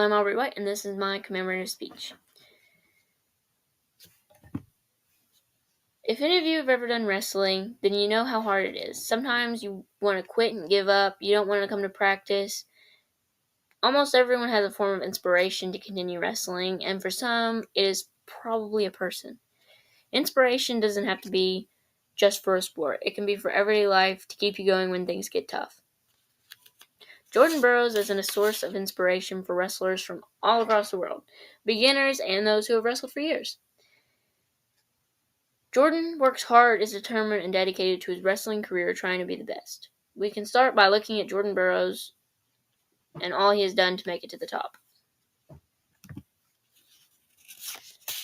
I'm Aubrey White, and this is my commemorative speech. If any of you have ever done wrestling, then you know how hard it is. Sometimes you want to quit and give up. You don't want to come to practice. Almost everyone has a form of inspiration to continue wrestling, and for some, it is probably a person. Inspiration doesn't have to be just for a sport. It can be for everyday life to keep you going when things get tough. Jordan Burroughs is a source of inspiration for wrestlers from all across the world, beginners and those who have wrestled for years. Jordan works hard, is determined, and dedicated to his wrestling career trying to be the best. We can start by looking at Jordan Burroughs and all he has done to make it to the top.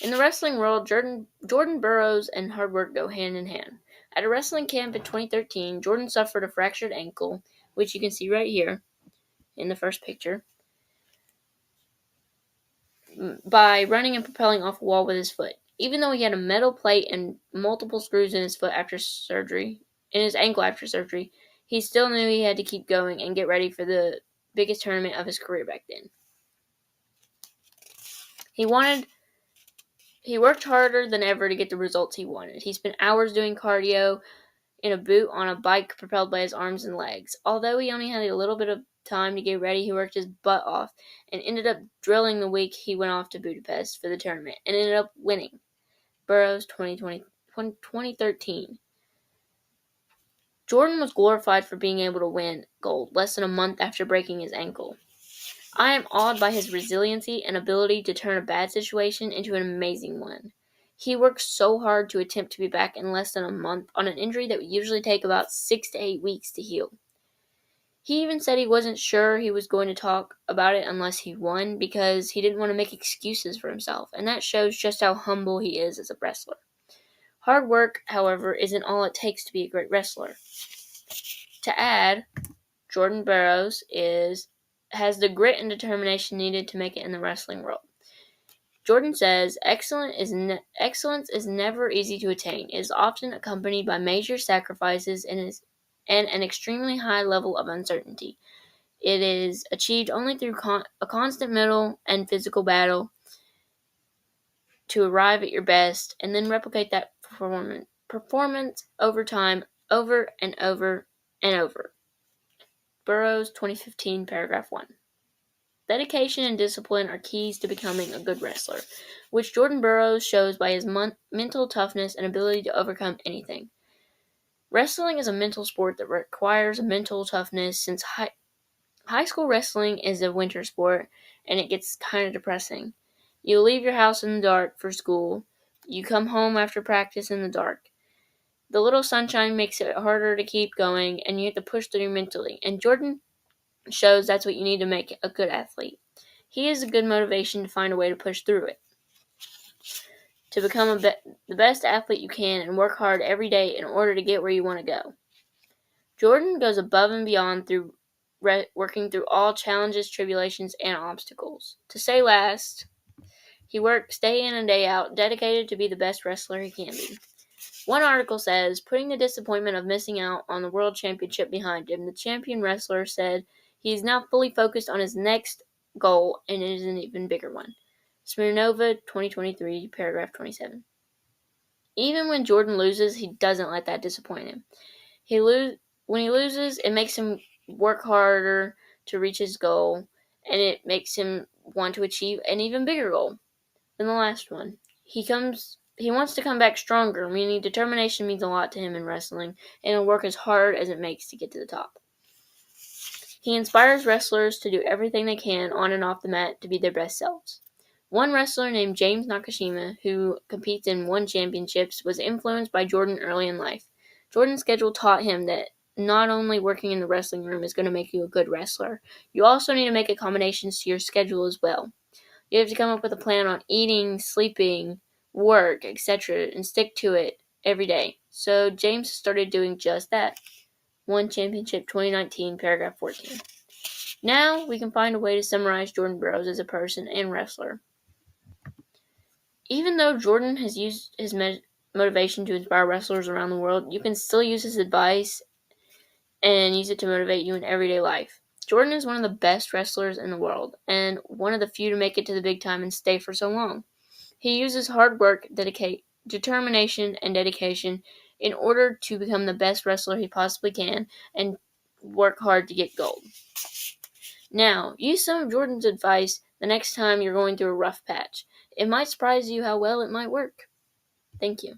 In the wrestling world, Jordan Burroughs and hard work go hand in hand. At a wrestling camp in 2013, Jordan suffered a fractured ankle, which you can see right here in the first picture, by running and propelling off a wall with his foot. Even though he had a metal plate and multiple screws in his ankle after surgery, he still knew he had to keep going and get ready for the biggest tournament of his career back then. He worked harder than ever to get the results he wanted. He spent hours doing cardio in a boot on a bike propelled by his arms and legs. Although he only had a little bit of time to get ready, he worked his butt off and ended up drilling the week he went off to Budapest for the tournament and ended up winning. Burroughs 2013. Jordan was glorified for being able to win gold less than a month after breaking his ankle. I am awed by his resiliency and ability to turn a bad situation into an amazing one. He worked so hard to attempt to be back in less than a month on an injury that would usually take about 6 to 8 weeks to heal. He even said he wasn't sure he was going to talk about it unless he won because he didn't want to make excuses for himself, and that shows just how humble he is as a wrestler. Hard work, however, isn't all it takes to be a great wrestler. To add, Jordan Burroughs has the grit and determination needed to make it in the wrestling world. Jordan says, excellence is never easy to attain. It is often accompanied by major sacrifices and an extremely high level of uncertainty. It is achieved only through a constant mental and physical battle to arrive at your best and then replicate that performance over time, over and over and over. Burroughs, 2015, paragraph 1. Dedication and discipline are keys to becoming a good wrestler, which Jordan Burroughs shows by his mental toughness and ability to overcome anything. Wrestling is a mental sport that requires mental toughness since high school wrestling is a winter sport and it gets kind of depressing. You leave your house in the dark for school. You come home after practice in the dark. The little sunshine makes it harder to keep going and you have to push through mentally. And Jordan shows that's what you need to make a good athlete. He is a good motivation to find a way to push through it. To become the best athlete you can and work hard every day in order to get where you want to go. Jordan goes above and beyond through working through all challenges, tribulations, and obstacles. To say last, he works day in and day out, dedicated to be the best wrestler he can be. One article says, putting the disappointment of missing out on the world championship behind him, the champion wrestler said he is now fully focused on his next goal, and it is an even bigger one. Smirnova, 2023, paragraph 27. Even when Jordan loses, he doesn't let that disappoint him. When he loses, it makes him work harder to reach his goal, and it makes him want to achieve an even bigger goal than the last one. He wants to come back stronger, meaning determination means a lot to him in wrestling, and he'll work as hard as it makes to get to the top. He inspires wrestlers to do everything they can on and off the mat to be their best selves. One wrestler named James Nakashima, who competes in one championships, was influenced by Jordan early in life. Jordan's schedule taught him that not only working in the wrestling room is going to make you a good wrestler, you also need to make accommodations to your schedule as well. You have to come up with a plan on eating, sleeping, work, etc., and stick to it every day. So James started doing just that. One Championship 2019, paragraph 14. Now we can find a way to summarize Jordan Burroughs as a person and wrestler. Even though Jordan has used his motivation to inspire wrestlers around the world, you can still use his advice and use it to motivate you in everyday life. Jordan is one of the best wrestlers in the world, and one of the few to make it to the big time and stay for so long. He uses hard work, determination, and dedication in order to become the best wrestler he possibly can and work hard to get gold. Now, use some of Jordan's advice the next time you're going through a rough patch. It might surprise you how well it might work. Thank you.